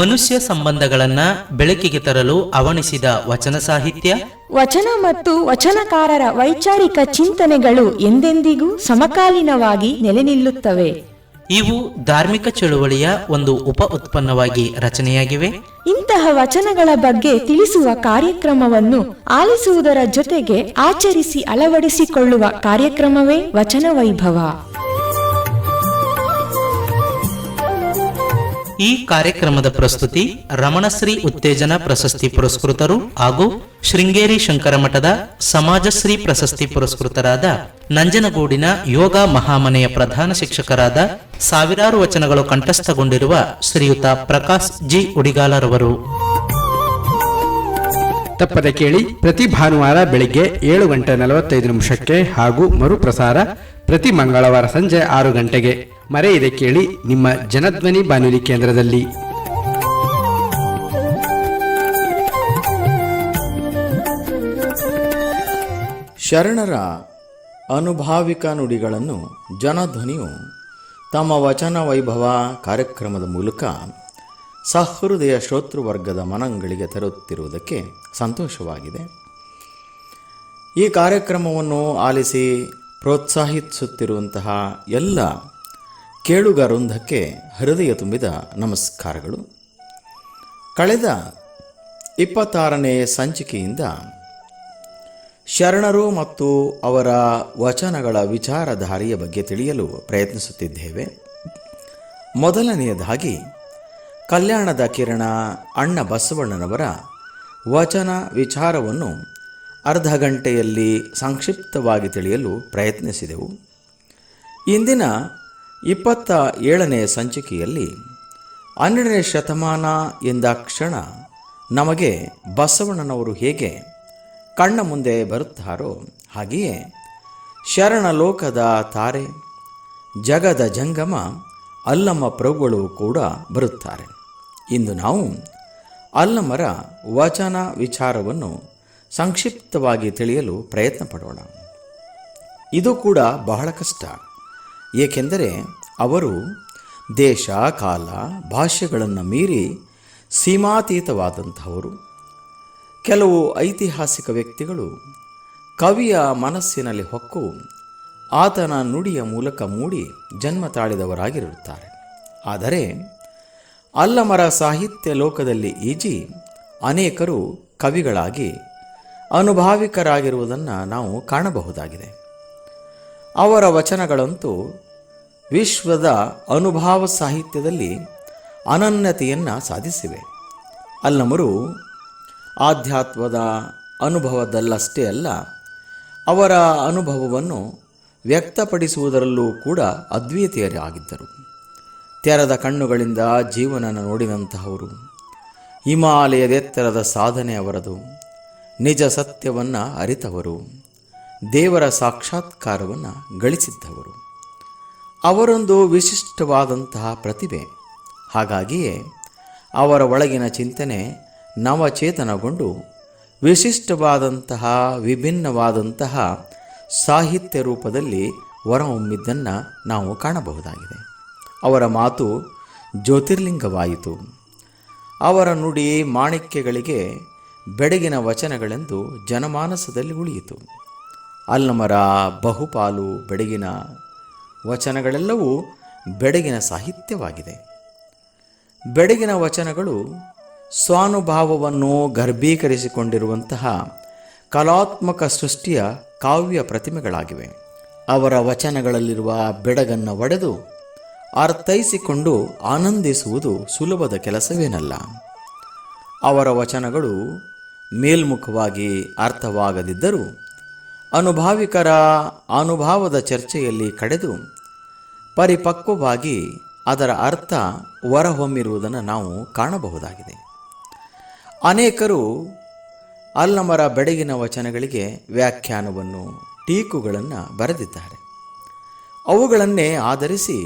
ಮನುಷ್ಯ ಸಂಬಂಧಗಳನ್ನ ಬೆಳಕಿಗೆ ತರಲು ಅವಣಿಸಿದ ವಚನ ಸಾಹಿತ್ಯ, ವಚನ ಮತ್ತು ವಚನಕಾರರ ವೈಚಾರಿಕ ಚಿಂತನೆಗಳು ಎಂದೆಂದಿಗೂ ಸಮಕಾಲೀನವಾಗಿ ನೆಲೆ ನಿಲ್ಲುತ್ತವೆ. ಇವು ಧಾರ್ಮಿಕ ಚಳುವಳಿಯ ಒಂದು ಉಪ ಉತ್ಪನ್ನವಾಗಿ ರಚನೆಯಾಗಿವೆ. ಇಂತಹ ವಚನಗಳ ಬಗ್ಗೆ ತಿಳಿಸುವ ಕಾರ್ಯಕ್ರಮವನ್ನು ಆಲಿಸುವುದರ ಜೊತೆಗೆ ಆಚರಿಸಿ ಅಳವಡಿಸಿಕೊಳ್ಳುವ ಕಾರ್ಯಕ್ರಮವೇ ವಚನ ವೈಭವ. ಈ ಕಾರ್ಯಕ್ರಮದ ಪ್ರಸ್ತುತಿ ರಮಣಶ್ರೀ ಉತ್ತೇಜನ ಪ್ರಶಸ್ತಿ ಪುರಸ್ಕೃತರು ಹಾಗೂ ಶೃಂಗೇರಿ ಶಂಕರ ಮಠದ ಸಮಾಜಶ್ರೀ ಪ್ರಶಸ್ತಿ ಪುರಸ್ಕೃತರಾದ ನಂಜನಗೂಡಿನ ಯೋಗ ಮಹಾಮನೆಯ ಪ್ರಧಾನ ಶಿಕ್ಷಕರಾದ ಸಾವಿರಾರು ವಚನಗಳು ಕಂಠಸ್ಥಗೊಂಡಿರುವ ಶ್ರೀಯುತ ಪ್ರಕಾಶ್ ಜಿ ಉಡಿಗಾಲರವರು. ತಪ್ಪದೆ ಕೇಳಿ, ಪ್ರತಿ ಭಾನುವಾರ ಬೆಳಿಗ್ಗೆ 7:45 ಹಾಗೂ ಮರುಪ್ರಸಾರ ಪ್ರತಿ ಮಂಗಳವಾರ ಸಂಜೆ 6 ಗಂಟೆಗೆ. ಮರೆಯದೆ ಕೇಳಿ ನಿಮ್ಮ ಜನಧ್ವನಿ ಬಾನುಲಿ ಕೇಂದ್ರದಲ್ಲಿ. ಶರಣರ ಅನುಭಾವಿಕ ನುಡಿಗಳನ್ನು ಜನಧ್ವನಿಯು ತಮ್ಮ ವಚನ ವೈಭವ ಕಾರ್ಯಕ್ರಮದ ಮೂಲಕ ಸಹೃದಯ ಶ್ರೋತೃವರ್ಗದ ಮನಗಳಿಗೆ ತರುತ್ತಿರುವುದಕ್ಕೆ ಸಂತೋಷವಾಗಿದೆ. ಈ ಕಾರ್ಯಕ್ರಮವನ್ನು ಆಲಿಸಿ ಪ್ರೋತ್ಸಾಹಿಸುತ್ತಿರುವಂತಹ ಎಲ್ಲ ಕೇಳುಗ ವೃಂದಕ್ಕೆ ಹೃದಯ ತುಂಬಿದ ನಮಸ್ಕಾರಗಳು. ಕಳೆದ 26ನೇ ಸಂಚಿಕೆಯಿಂದ ಶರಣರು ಮತ್ತು ಅವರ ವಚನಗಳ ವಿಚಾರಧಾರೆಯ ಬಗ್ಗೆ ತಿಳಿಯಲು ಪ್ರಯತ್ನಿಸುತ್ತಿದ್ದೇವೆ. ಮೊದಲನೆಯದಾಗಿ ಕಲ್ಯಾಣದ ಕಿರಣ ಅಣ್ಣ ಬಸವಣ್ಣನವರ ವಚನ ವಿಚಾರವನ್ನು ಅರ್ಧ ಗಂಟೆಯಲ್ಲಿ ಸಂಕ್ಷಿಪ್ತವಾಗಿ ತಿಳಿಯಲು ಪ್ರಯತ್ನಿಸಿದೆವು. ಇಂದಿನ 27ನೇ ಸಂಚಿಕೆಯಲ್ಲಿ 12ನೇ ಶತಮಾನ ಎಂದಾಕ್ಷಣ ನಮಗೆ ಬಸವಣ್ಣನವರು ಹೇಗೆ ಕಣ್ಣ ಮುಂದೆ ಬರುತ್ತಾರೋ ಹಾಗೆಯೇ ಶರಣ ಲೋಕದ ತಾರೆ ಜಗದ ಜಂಗಮ ಅಲ್ಲಮ್ಮ ಪ್ರಭುಗಳು ಕೂಡ ಬರುತ್ತಾರೆ. ಇಂದು ನಾವು ಅಲ್ಲಮ್ಮರ ವಚನ ವಿಚಾರವನ್ನು ಸಂಕ್ಷಿಪ್ತವಾಗಿ ತಿಳಿಯಲು ಪ್ರಯತ್ನ ಪಡೋಣ. ಇದು ಕೂಡ ಬಹಳ ಕಷ್ಟ, ಏಕೆಂದರೆ ಅವರು ದೇಶ ಕಾಲ ಭಾಷೆಗಳನ್ನು ಮೀರಿ ಸೀಮಾತೀತವಾದಂಥವರು. ಕೆಲವು ಐತಿಹಾಸಿಕ ವ್ಯಕ್ತಿಗಳು ಕವಿಯ ಮನಸ್ಸಿನಲ್ಲಿ ಹೊಕ್ಕು ಆತನ ನುಡಿಯ ಮೂಲಕ ಮೂಡಿ ಜನ್ಮ ತಾಳಿದವರಾಗಿರುತ್ತಾರೆ. ಆದರೆ ಅಲ್ಲಮರ ಸಾಹಿತ್ಯ ಲೋಕದಲ್ಲಿ ಈಜಿ ಅನೇಕರು ಕವಿಗಳಾಗಿ ಅನುಭಾವಿಕರಾಗಿರುವುದನ್ನು ನಾವು ಕಾಣಬಹುದಾಗಿದೆ. ಅವರ ವಚನಗಳಂತೂ ವಿಶ್ವದ ಅನುಭಾವ ಸಾಹಿತ್ಯದಲ್ಲಿ ಅನನ್ಯತೆಯನ್ನು ಸಾಧಿಸಿವೆ. ಅಲ್ಲಮರು ಆಧ್ಯಾತ್ಮದ ಅನುಭವದಲ್ಲಷ್ಟೇ ಅಲ್ಲ, ಅವರ ಅನುಭವವನ್ನು ವ್ಯಕ್ತಪಡಿಸುವುದರಲ್ಲೂ ಕೂಡ ಅದ್ವಿತೀಯರಾಗಿದ್ದರು. ತೆರೆದ ಕಣ್ಣುಗಳಿಂದ ಜೀವನ ನೋಡಿದಂತಹವರು, ಹಿಮಾಲಯದೆತ್ತರದ ಸಾಧನೆ ಅವರದು, ನಿಜ ಸತ್ಯವನ್ನು ಅರಿತವರು, ದೇವರ ಸಾಕ್ಷಾತ್ಕಾರವನ್ನು ಗಳಿಸಿದ್ದವರು. ಅವರೊಂದು ವಿಶಿಷ್ಟವಾದಂತಹ ಪ್ರತಿಭೆ. ಹಾಗಾಗಿಯೇ ಅವರ ಒಳಗಿನ ಚಿಂತನೆ ನವಚೇತನಗೊಂಡು ವಿಶಿಷ್ಟವಾದಂತಹ ವಿಭಿನ್ನವಾದಂತಹ ಸಾಹಿತ್ಯ ರೂಪದಲ್ಲಿ ಹೊರಹೊಮ್ಮಿದ್ದನ್ನು ನಾವು ಕಾಣಬಹುದಾಗಿದೆ. ಅವರ ಮಾತು ಜ್ಯೋತಿರ್ಲಿಂಗವಾಯಿತು. ಅವರ ನುಡಿ ಮಾಣಿಕ್ಯಗಳಿಗೆ ಬೆಡಗಿನ ವಚನಗಳೆಂದು ಜನಮಾನಸದಲ್ಲಿ ಉಳಿಯಿತು. ಅಲ್ಲಮರ ಬಹುಪಾಲು ಬೆಡಗಿನ ವಚನಗಳೆಲ್ಲವೂ ಬೆಡಗಿನ ಸಾಹಿತ್ಯವಾಗಿದೆ. ಬೆಡಗಿನ ವಚನಗಳು ಸ್ವಾನುಭಾವವನ್ನು ಗರ್ಭೀಕರಿಸಿಕೊಂಡಿರುವಂತಹ ಕಲಾತ್ಮಕ ಸೃಷ್ಟಿಯ ಕಾವ್ಯ ಪ್ರತಿಮೆಗಳಾಗಿವೆ. ಅವರ ವಚನಗಳಲ್ಲಿರುವ ಬೆಡಗನ್ನು ಒಡೆದು ಅರ್ಥೈಸಿಕೊಂಡು ಆನಂದಿಸುವುದು ಸುಲಭದ ಕೆಲಸವೇನಲ್ಲ. ಅವರ ವಚನಗಳು ಮೇಲ್ಮುಖವಾಗಿ ಅರ್ಥವಾಗದಿದ್ದರೂ ಅನುಭಾವಿಕರ ಅನುಭವದ ಚರ್ಚೆಯಲ್ಲಿ ಕಡೆದು ಪರಿಪಕ್ವವಾಗಿ ಅದರ ಅರ್ಥ ಹೊರಹೊಮ್ಮಿರುವುದನ್ನು ನಾವು ಕಾಣಬಹುದಾಗಿದೆ. ಅನೇಕರು ಅಲ್ಲಮರ ಬೆಡಗಿನ ವಚನಗಳಿಗೆ ವ್ಯಾಖ್ಯಾನವನ್ನು ಟೀಕುಗಳನ್ನು ಬರೆದಿದ್ದಾರೆ. ಅವುಗಳನ್ನೇ ಆಧರಿಸಿ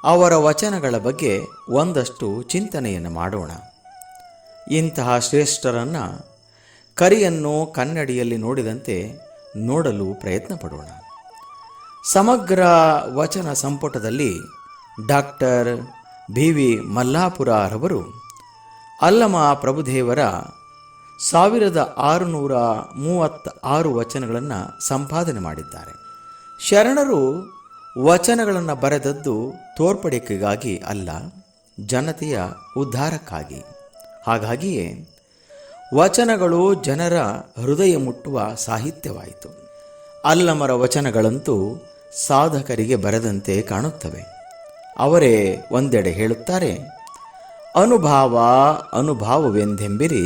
ಅವರ ವಚನಗಳ ಬಗ್ಗೆ ಒಂದಷ್ಟು ಚಿಂತನೆಯನ್ನು ಮಾಡೋಣ. ಇಂತಹ ಶ್ರೇಷ್ಠರನ್ನು ಕರಿಯನ್ನು ಕನ್ನಡಿಯಲ್ಲಿ ನೋಡಿದಂತೆ ನೋಡಲು ಪ್ರಯತ್ನ ಪಡೋಣ. ಸಮಗ್ರ ವಚನ ಸಂಪುಟದಲ್ಲಿ ಡಾಕ್ಟರ್ ಬಿ ವಿ ಮಲ್ಲಾಪುರರವರು ಅಲ್ಲಮ ಪ್ರಭುದೇವರ 1636 ವಚನಗಳನ್ನು ಸಂಪಾದನೆ ಮಾಡಿದ್ದಾರೆ. ಶರಣರು ವಚನಗಳನ್ನು ಬರೆದದ್ದು ತೋರ್ಪಡಿಕೆಗಾಗಿ ಅಲ್ಲ, ಜನತೆಯ ಉದ್ಧಾರಕ್ಕಾಗಿ. ಹಾಗಾಗಿಯೇ ವಚನಗಳು ಜನರ ಹೃದಯ ಮುಟ್ಟುವ ಸಾಹಿತ್ಯವಾಯಿತು. ಅಲ್ಲಮರ ವಚನಗಳಂತೂ ಸಾಧಕರಿಗೆ ಬರೆದಂತೆ ಕಾಣುತ್ತವೆ. ಅವರೇ ಒಂದೆಡೆ ಹೇಳುತ್ತಾರೆ, ಅನುಭಾವ ಅನುಭಾವವೆಂದೆಂಬಿರಿ,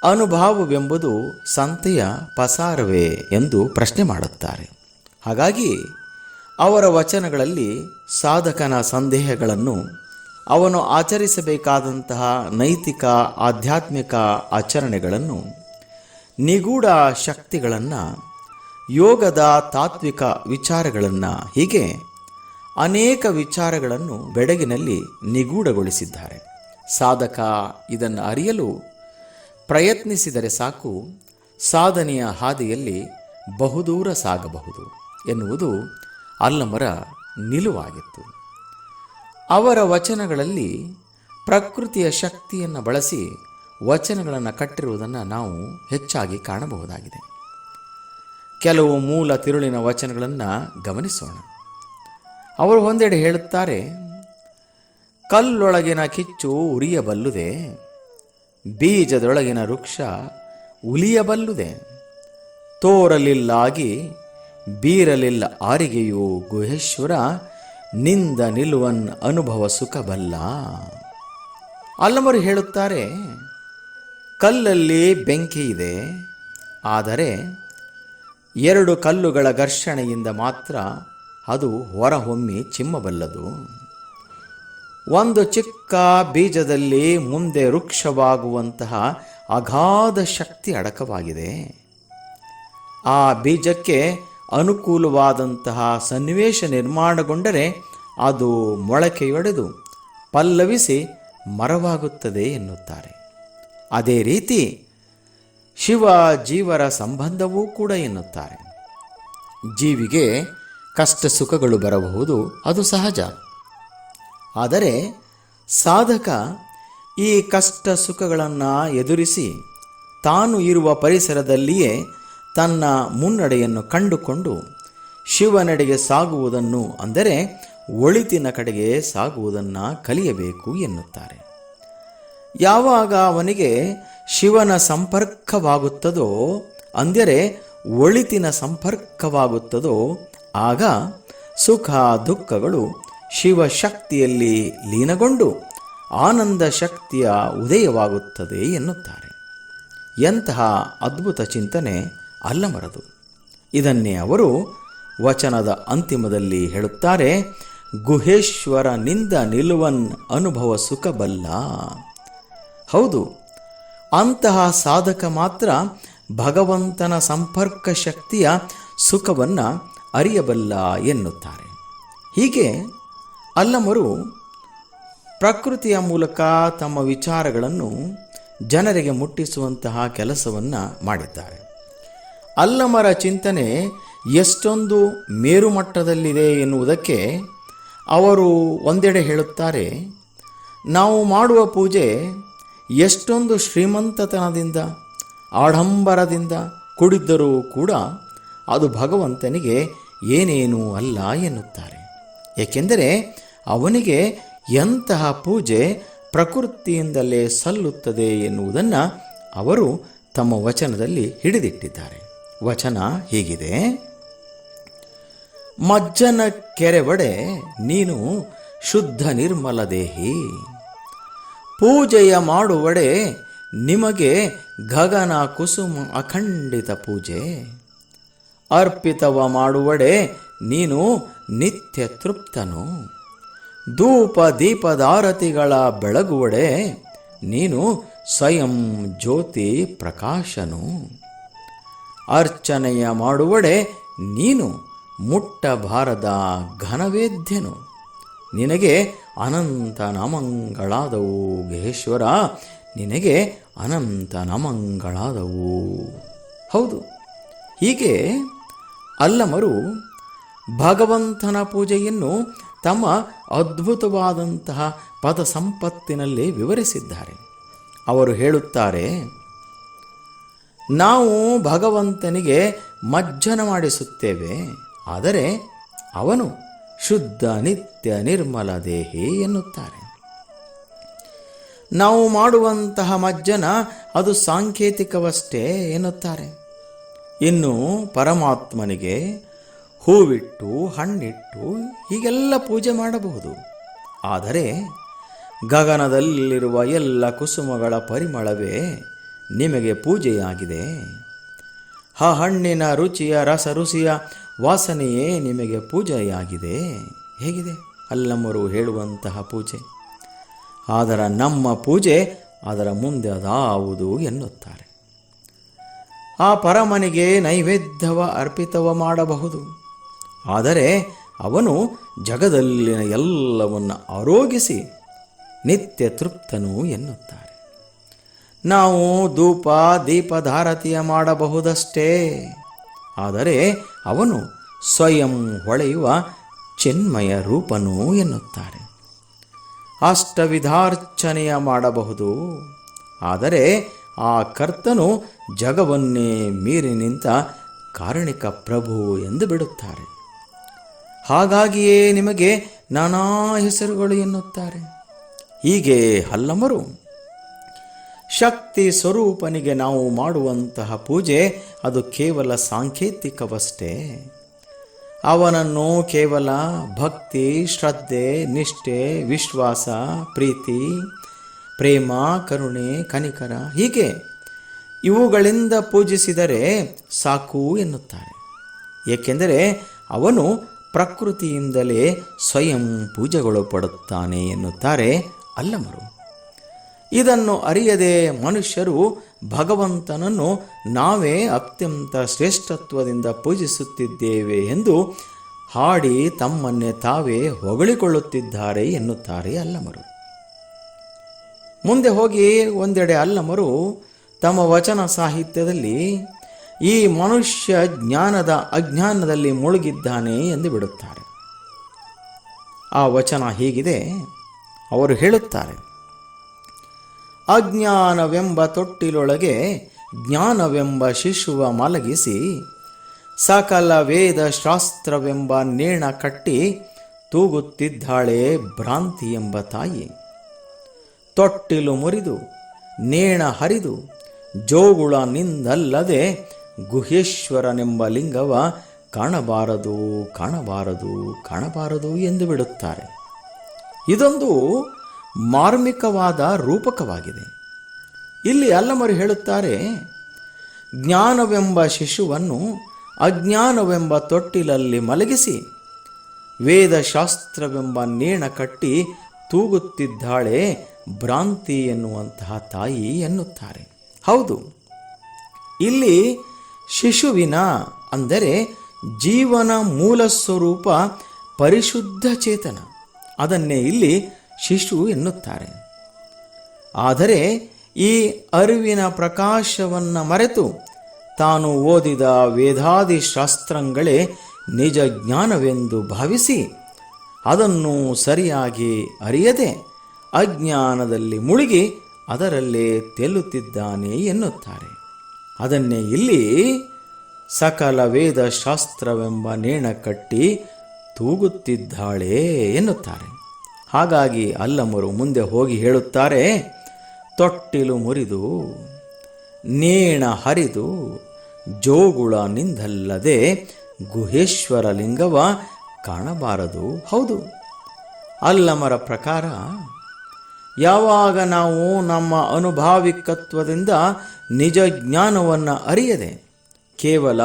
ಅನುಭಾವವೆಂಬುದು ಸಂತೆಯ ಪಸಾರವೇ ಎಂದು ಪ್ರಶ್ನೆ ಮಾಡುತ್ತಾರೆ. ಹಾಗಾಗಿ ಅವರ ವಚನಗಳಲ್ಲಿ ಸಾಧಕನ ಸಂದೇಹಗಳನ್ನು, ಅವನು ಆಚರಿಸಬೇಕಾದಂತಹ ನೈತಿಕ ಆಧ್ಯಾತ್ಮಿಕ ಆಚರಣೆಗಳನ್ನು, ನಿಗೂಢ ಶಕ್ತಿಗಳನ್ನು, ಯೋಗದ ತಾತ್ವಿಕ ವಿಚಾರಗಳನ್ನು, ಹೀಗೆ ಅನೇಕ ವಿಚಾರಗಳನ್ನು ಬೆಡಗಿನಲ್ಲಿ ನಿಗೂಢಗೊಳಿಸಿದ್ದಾರೆ. ಸಾಧಕ ಇದನ್ನು ಅರಿಯಲು ಪ್ರಯತ್ನಿಸಿದರೆ ಸಾಕು, ಸಾಧನೆಯ ಹಾದಿಯಲ್ಲಿ ಬಹುದೂರ ಸಾಗಬಹುದು ಎನ್ನುವುದು ಅಲ್ಲಮರ ನಿಲುವಾಗಿತ್ತು. ಅವರ ವಚನಗಳಲ್ಲಿ ಪ್ರಕೃತಿಯ ಶಕ್ತಿಯನ್ನು ಬಳಸಿ ವಚನಗಳನ್ನು ಕಟ್ಟಿರುವುದನ್ನು ನಾವು ಹೆಚ್ಚಾಗಿ ಕಾಣಬಹುದಾಗಿದೆ. ಕೆಲವು ಮೂಲ ತಿರುಳಿನ ವಚನಗಳನ್ನು ಗಮನಿಸೋಣ. ಅವರು ಒಂದೆಡೆ ಹೇಳುತ್ತಾರೆ, ಕಲ್ಲೊಳಗಿನ ಕಿಚ್ಚು ಉರಿಯಬಲ್ಲುದೆ, ಬೀಜದೊಳಗಿನ ವೃಕ್ಷ ಉಲಿಯಬಲ್ಲುದೆ, ತೋರಲಿಲ್ಲಾಗಿ ಬೀರಲಿಲ್ಲ ಆರಿಗೆಯು ಗುಹೇಶ್ವರ, ನಿಂದ ನಿಲುವನ್ ಅನುಭವ ಸುಖಬಲ್ಲ. ಅಲ್ಲಮರು ಹೇಳುತ್ತಾರೆ, ಕಲ್ಲಲ್ಲಿ ಬೆಂಕಿ ಇದೆ, ಆದರೆ 2 ಕಲ್ಲುಗಳ ಘರ್ಷಣೆಯಿಂದ ಮಾತ್ರ ಅದು ಹೊರಹೊಮ್ಮಿ ಚಿಮ್ಮಬಲ್ಲದು. ಒಂದು ಚಿಕ್ಕ ಬೀಜದಲ್ಲಿ ಮುಂದೆ ವೃಕ್ಷವಾಗುವಂತಹ ಅಗಾಧ ಶಕ್ತಿ ಅಡಕವಾಗಿದೆ. ಆ ಬೀಜಕ್ಕೆ ಅನುಕೂಲವಾದಂತಹ ಸನ್ನಿವೇಶ ನಿರ್ಮಾಣಗೊಂಡರೆ ಅದು ಮೊಳಕೆಯೊಡೆದು ಪಲ್ಲವಿಸಿ ಮರವಾಗುತ್ತದೆ ಎನ್ನುತ್ತಾರೆ. ಅದೇ ರೀತಿ ಶಿವ ಜೀವರ ಸಂಬಂಧವೂ ಕೂಡ ಎನ್ನುತ್ತಾರೆ. ಜೀವಿಗೆ ಕಷ್ಟ ಸುಖಗಳು ಬರಬಹುದು, ಅದು ಸಹಜ. ಆದರೆ ಸಾಧಕ ಈ ಕಷ್ಟ ಸುಖಗಳನ್ನು ಎದುರಿಸಿ ತಾನು ಇರುವ ಪರಿಸರದಲ್ಲಿಯೇ ತನ್ನ ಮುನ್ನಡೆಯನ್ನು ಕಂಡುಕೊಂಡು ಶಿವನೆಡೆಗೆ ಸಾಗುವುದನ್ನು, ಅಂದರೆ ಒಳಿತಿನ ಕಡೆಗೆ ಸಾಗುವುದನ್ನು ಕಲಿಯಬೇಕು ಎನ್ನುತ್ತಾರೆ. ಯಾವಾಗ ಅವನಿಗೆ ಶಿವನ ಸಂಪರ್ಕವಾಗುತ್ತದೋ, ಅಂದರೆ ಒಳಿತಿನ ಸಂಪರ್ಕವಾಗುತ್ತದೋ, ಆಗ ಸುಖ ದುಃಖಗಳು ಶಿವಶಕ್ತಿಯಲ್ಲಿ ಲೀನಗೊಂಡು ಆನಂದ ಶಕ್ತಿಯ ಉದಯವಾಗುತ್ತದೆ ಎನ್ನುತ್ತಾರೆ. ಎಂತಹ ಅದ್ಭುತ ಚಿಂತನೆ ಅಲ್ಲಮರದು. ಇದನ್ನೇ ಅವರು ವಚನದ ಅಂತಿಮದಲ್ಲಿ ಹೇಳುತ್ತಾರೆ, ಗುಹೇಶ್ವರನಿಂದ ನಿಲುವನ್ ಅನುಭವ ಸುಖಬಲ್ಲ. ಹೌದು, ಅಂತಹ ಸಾಧಕ ಮಾತ್ರ ಭಗವಂತನ ಸಂಪರ್ಕ ಶಕ್ತಿಯ ಸುಖವನ್ನು ಅರಿಯಬಲ್ಲ ಎನ್ನುತ್ತಾರೆ. ಹೀಗೆ ಅಲ್ಲಮರು ಪ್ರಕೃತಿಯ ಮೂಲಕ ತಮ್ಮ ವಿಚಾರಗಳನ್ನು ಜನರಿಗೆ ಮುಟ್ಟಿಸುವಂತಹ ಕೆಲಸವನ್ನು ಮಾಡಿದ್ದಾರೆ. ಅಲ್ಲಮರ ಚಿಂತನೆ ಎಷ್ಟೊಂದು ಮೇರುಮಟ್ಟದಲ್ಲಿದೆ ಎನ್ನುವುದಕ್ಕೆ ಅವರು ಒಂದೆಡೆ ಹೇಳುತ್ತಾರೆ, ನಾವು ಮಾಡುವ ಪೂಜೆ ಎಷ್ಟೊಂದು ಶ್ರೀಮಂತತನದಿಂದ ಆಡಂಬರದಿಂದ ಕೂಡಿದ್ದರೂ ಕೂಡ ಅದು ಭಗವಂತನಿಗೆ ಏನೇನೂ ಅಲ್ಲ ಎನ್ನುತ್ತಾರೆ. ಏಕೆಂದರೆ ಅವನಿಗೆ ಎಂತಹ ಪೂಜೆ ಪ್ರಕೃತಿಯಿಂದಲೇ ಸಲ್ಲುತ್ತದೆ ಎನ್ನುವುದನ್ನು ಅವರು ತಮ್ಮ ವಚನದಲ್ಲಿ ಹಿಡಿದಿಟ್ಟಿದ್ದಾರೆ. ವಚನ ಹೀಗಿದೆ, ಮಜ್ಜನ ಕೆರೆವಡೆ ನೀನು ಶುದ್ಧ ನಿರ್ಮಲ ದೇಹಿ, ಪೂಜೆಯ ಮಾಡುವಡೆ ನಿಮಗೆ ಗಗನ ಕುಸುಮ ಅಖಂಡಿತ ಪೂಜೆ, ಅರ್ಪಿತವ ಮಾಡುವಡೆ ನೀನು ನಿತ್ಯ ತೃಪ್ತನು, ಧೂಪ ದೀಪದಾರತಿಗಳ ಬೆಳಗುವಡೆ ನೀನು ಸ್ವಯಂ ಜ್ಯೋತಿ ಪ್ರಕಾಶನು, ಅರ್ಚನೆಯ ಮಾಡುವಡೆ ನೀನು ಮುಟ್ಟಬಾರದ ಘನವೇದ್ಯನು, ನಿನಗೆ ಅನಂತ ನಮಂಗಳಾದವು ಗುಹೇಶ್ವರ, ನಿನಗೆ ಅನಂತ ನಮಂಗಳಾದವು. ಹೌದು, ಹೀಗೆ ಅಲ್ಲಮರು ಭಗವಂತನ ಪೂಜೆಯನ್ನು ತಮ್ಮ ಅದ್ಭುತವಾದಂತಹ ಪದ ಸಂಪತ್ತಿನಲ್ಲಿ ವಿವರಿಸಿದ್ದಾರೆ. ಅವರು ಹೇಳುತ್ತಾರೆ, ನಾವು ಭಗವಂತನಿಗೆ ಮಜ್ಜನ ಮಾಡಿಸುತ್ತೇವೆ, ಆದರೆ ಅವನು ಶುದ್ಧ ನಿತ್ಯ ನಿರ್ಮಲ ದೇಹಿ ಎನ್ನುತ್ತಾರೆ. ನಾವು ಮಾಡುವಂತಹ ಮಜ್ಜನ ಅದು ಸಾಂಕೇತಿಕವಷ್ಟೇ ಎನ್ನುತ್ತಾರೆ. ಇನ್ನು ಪರಮಾತ್ಮನಿಗೆ ಹೂವಿಟ್ಟು ಹಣ್ಣಿಟ್ಟು ಹೀಗೆಲ್ಲ ಪೂಜೆ ಮಾಡಬಹುದು. ಆದರೆ ಗಗನದಲ್ಲಿರುವ ಎಲ್ಲ ಕುಸುಮಗಳ ಪರಿಮಳವೇ ನಿಮಗೆ ಪೂಜೆಯಾಗಿದೆ. ಆ ಹಣ್ಣಿನ ರುಚಿಯ ರುಚಿಯ ವಾಸನೆಯೇ ನಿಮಗೆ ಪೂಜೆಯಾಗಿದೆ. ಹೇಗಿದೆ ಅಲ್ಲಮರು ಹೇಳುವಂತಹ ಪೂಜೆ? ಆದರೆ ನಮ್ಮ ಪೂಜೆ ಅದರ ಮುಂದೆ ಅದಾವುದು ಎನ್ನುತ್ತಾರೆ. ಆ ಪರಮನಿಗೆ ನೈವೇದ್ಯವ ಅರ್ಪಿತವ ಮಾಡಬಹುದು, ಆದರೆ ಅವನು ಜಗದಲ್ಲಿನ ಎಲ್ಲವನ್ನು ಆರೋಗಿಸಿ ನಿತ್ಯ ತೃಪ್ತನು ಎನ್ನುತ್ತಾರೆ. ನಾವು ಧೂಪ ದೀಪಧಾರತಿಯ ಮಾಡಬಹುದಷ್ಟೇ, ಆದರೆ ಅವನು ಸ್ವಯಂ ಹೊಳೆಯುವ ಚಿನ್ಮಯ ರೂಪನು ಎನ್ನುತ್ತಾರೆ. ಅಷ್ಟವಿಧಾರ್ಚನೆಯ ಮಾಡಬಹುದು, ಆದರೆ ಆ ಕರ್ತನು ಜಗವನ್ನೇ ಮೀರಿ ನಿಂತ ಕಾರಣಿಕ ಪ್ರಭು ಎಂದು ಬಿಡುತ್ತಾರೆ. ಹಾಗಾಗಿಯೇ ನಿಮಗೆ ನಾನಾ ಹೆಸರುಗಳು ಎನ್ನುತ್ತಾರೆ. ಹೀಗೆ ಹಲ್ಲಮರು ಶಕ್ತಿ ಸ್ವರೂಪನಿಗೆ ನಾವು ಮಾಡುವಂತಹ ಪೂಜೆ ಅದು ಕೇವಲ ಸಾಂಕೇತಿಕವಷ್ಟೇ. ಅವನನ್ನು ಕೇವಲ ಭಕ್ತಿ, ಶ್ರದ್ಧೆ, ನಿಷ್ಠೆ, ವಿಶ್ವಾಸ, ಪ್ರೀತಿ, ಪ್ರೇಮ, ಕರುಣೆ, ಕನಿಕರ ಹೀಗೆ ಇವುಗಳಿಂದ ಪೂಜಿಸಿದರೆ ಸಾಕು ಎನ್ನುತ್ತಾರೆ. ಏಕೆಂದರೆ ಅವನು ಪ್ರಕೃತಿಯಿಂದಲೇ ಸ್ವಯಂ ಪೂಜೆಗೊಳಪಡುತ್ತಾನೆ ಎನ್ನುತ್ತಾರೆ ಅಲ್ಲಮರು. ಇದನ್ನು ಅರಿಯದೆ ಮನುಷ್ಯರು ಭಗವಂತನನ್ನು ನಾವೇ ಅತ್ಯಂತ ಶ್ರೇಷ್ಠತ್ವದಿಂದ ಪೂಜಿಸುತ್ತಿದ್ದೇವೆ ಎಂದು ಹಾಡಿ ತಮ್ಮನ್ನೇ ತಾವೇ ಹೊಗಳಿಕೊಳ್ಳುತ್ತಿದ್ದಾರೆ ಎನ್ನುತ್ತಾರೆ ಅಲ್ಲಮರು. ಮುಂದೆ ಹೋಗಿ ಒಂದೆಡೆ ಅಲ್ಲಮರು ತಮ್ಮ ವಚನ ಸಾಹಿತ್ಯದಲ್ಲಿ ಈ ಮನುಷ್ಯ ಜ್ಞಾನದ ಅಜ್ಞಾನದಲ್ಲಿ ಮುಳುಗಿದ್ದಾನೆ ಎಂದು ಬಿಡುತ್ತಾರೆ. ಆ ವಚನ ಹೀಗಿದೆ. ಅವರು ಹೇಳುತ್ತಾರೆ, ಅಜ್ಞಾನವೆಂಬ ತೊಟ್ಟಿಲೊಳಗೆ ಜ್ಞಾನವೆಂಬ ಶಿಶುವ ಮಲಗಿಸಿ ಸಕಲ ವೇದ ಶಾಸ್ತ್ರವೆಂಬ ನೇಣ ಕಟ್ಟಿ ತೂಗುತ್ತಿದ್ದಾಳೆ ಭ್ರಾಂತಿ ಎಂಬ ತಾಯಿ. ತೊಟ್ಟಿಲು ಮುರಿದು ನೇಣ ಹರಿದು ಜೋಗುಳ ನಿಂದಲ್ಲದೆ ಗುಹೇಶ್ವರನೆಂಬ ಲಿಂಗವ ಕಾಣಬಾರದು ಕಾಣಬಾರದು ಕಾಣಬಾರದು ಎಂದು ಬಿಡುತ್ತಾರೆ. ಇದೊಂದು ಮಾರ್ಮಿಕವಾದ ರೂಪಕವಾಗಿದೆ. ಇಲ್ಲಿ ಅಲ್ಲಮರು ಹೇಳುತ್ತಾರೆ, ಜ್ಞಾನವೆಂಬ ಶಿಶುವನ್ನು ಅಜ್ಞಾನವೆಂಬ ತೊಟ್ಟಿಲಲ್ಲಿ ಮಲಗಿಸಿ ವೇದಶಾಸ್ತ್ರವೆಂಬ ನೇಣ ಕಟ್ಟಿ ತೂಗುತ್ತಿದ್ದಾಳೆ ಭ್ರಾಂತಿ ಎನ್ನುವಂತಹ ತಾಯಿ ಎನ್ನುತ್ತಾರೆ. ಹೌದು, ಇಲ್ಲಿ ಶಿಶುವಿನ ಅಂದರೆ ಜೀವನ ಮೂಲ ಸ್ವರೂಪ ಪರಿಶುದ್ಧ ಚೇತನ, ಅದನ್ನೇ ಇಲ್ಲಿ ಶಿಶು ಎನ್ನುತ್ತಾರೆ. ಆದರೆ ಈ ಅರಿವಿನ ಪ್ರಕಾಶವನ್ನು ಮರೆತು ತಾನು ಓದಿದ ವೇದಾದಿ ಶಾಸ್ತ್ರಗಳೇ ನಿಜ ಜ್ಞಾನವೆಂದು ಭಾವಿಸಿ ಅದನ್ನು ಸರಿಯಾಗಿ ಅರಿಯದೆ ಅಜ್ಞಾನದಲ್ಲಿ ಮುಳುಗಿ ಅದರಲ್ಲೇ ತೇಲುತ್ತಿದ್ದಾನೆ ಎನ್ನುತ್ತಾರೆ. ಅದನ್ನೇ ಇಲ್ಲಿ ಸಕಲ ವೇದ ಶಾಸ್ತ್ರವೆಂಬ ನೇಣ ಕಟ್ಟಿ ತೂಗುತ್ತಿದ್ದಾಳೆ ಎನ್ನುತ್ತಾರೆ. ಹಾಗಾಗಿ ಅಲ್ಲಮರು ಮುಂದೆ ಹೋಗಿ ಹೇಳುತ್ತಾರೆ, ತೊಟ್ಟಿಲು ಮುರಿದು ನೇಣ ಹರಿದು ಜೋಗುಳ ನಿಂದಲ್ಲದೆ ಗುಹೇಶ್ವರ ಲಿಂಗವ ಕಾಣಬಾರದು. ಹೌದು, ಅಲ್ಲಮರ ಪ್ರಕಾರ ಯಾವಾಗ ನಾವು ನಮ್ಮ ಅನುಭಾವಿಕತ್ವದಿಂದ ನಿಜ ಜ್ಞಾನವನ್ನು ಅರಿಯದೆ ಕೇವಲ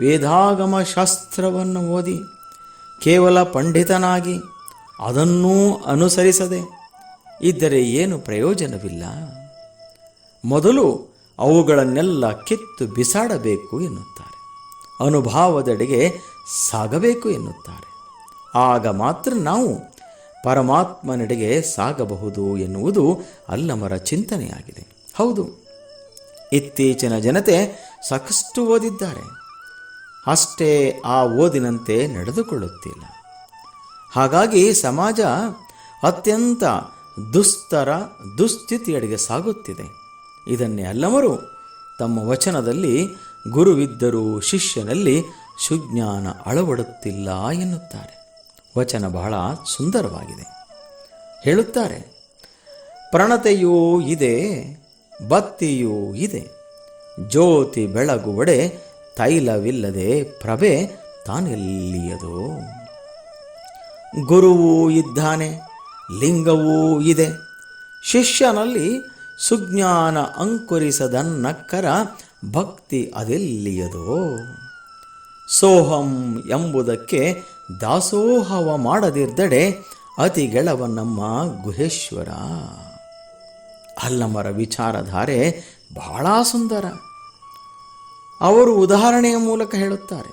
ವೇದಾಗಮ ಶಾಸ್ತ್ರವನ್ನು ಓದಿ ಕೇವಲ ಪಂಡಿತನಾಗಿ ಅದನ್ನೂ ಅನುಸರಿಸದೆ ಇದ್ದರೆ ಏನು ಪ್ರಯೋಜನವಿಲ್ಲ. ಮೊದಲು ಅವುಗಳನ್ನೆಲ್ಲ ಕಿತ್ತು ಬಿಸಾಡಬೇಕು ಎನ್ನುತ್ತಾರೆ. ಅನುಭವದೆಡೆಗೆ ಸಾಗಬೇಕು ಎನ್ನುತ್ತಾರೆ. ಆಗ ಮಾತ್ರ ನಾವು ಪರಮಾತ್ಮನೆಡೆಗೆ ಸಾಗಬಹುದು ಎನ್ನುವುದು ಅಲ್ಲಮರ ಚಿಂತನೆಯಾಗಿದೆ. ಹೌದು, ಇತ್ತೀಚಿನ ಜನತೆ ಸಾಕಷ್ಟು ಓದಿದ್ದಾರೆ, ಅಷ್ಟೇ ಆ ಓದಿನಂತೆ ನಡೆದುಕೊಳ್ಳುತ್ತಿಲ್ಲ. ಹಾಗಾಗಿ ಸಮಾಜ ಅತ್ಯಂತ ದುಸ್ತರ ದುಸ್ಥಿತಿಯಡೆಗೆ ಸಾಗುತ್ತಿದೆ. ಇದನ್ನೇ ಅಲ್ಲಮರು ತಮ್ಮ ವಚನದಲ್ಲಿ ಗುರುವಿದ್ದರೂ ಶಿಷ್ಯನಲ್ಲಿ ಸುಜ್ಞಾನ ಅಳವಡುತ್ತಿಲ್ಲ ಎನ್ನುತ್ತಾರೆ. ವಚನ ಬಹಳ ಸುಂದರವಾಗಿದೆ. ಹೇಳುತ್ತಾರೆ, ಪ್ರಣತೆಯೂ ಇದೆ, ಬತ್ತಿಯೂ ಇದೆ, ಜ್ಯೋತಿ ಬೆಳಗುವಡೆ ತೈಲವಿಲ್ಲದೆ ಪ್ರಭೆ ತಾನೆಲ್ಲಿಯದೋ. ಗುರುವೂ ಇದ್ದಾನೆ, ಲಿಂಗವೂ ಇದೆ, ಶಿಷ್ಯನಲ್ಲಿ ಸುಜ್ಞಾನ ಅಂಕುರಿಸದನ್ನಕ್ಕರ ಭಕ್ತಿ ಅದೆಲ್ಲಿಯದೋ. ಸೋಹಂ ಎಂಬುದಕ್ಕೆ ದಾಸೋಹವ ಮಾಡದಿರ್ದಡೆ ಅತಿಗೆಳವ ನಮ್ಮ ಗುಹೇಶ್ವರ. ಅಲ್ಲಮರ ವಿಚಾರಧಾರೆ ಬಹಳ ಸುಂದರ. ಅವರು ಉದಾಹರಣೆಯ ಮೂಲಕ ಹೇಳುತ್ತಾರೆ.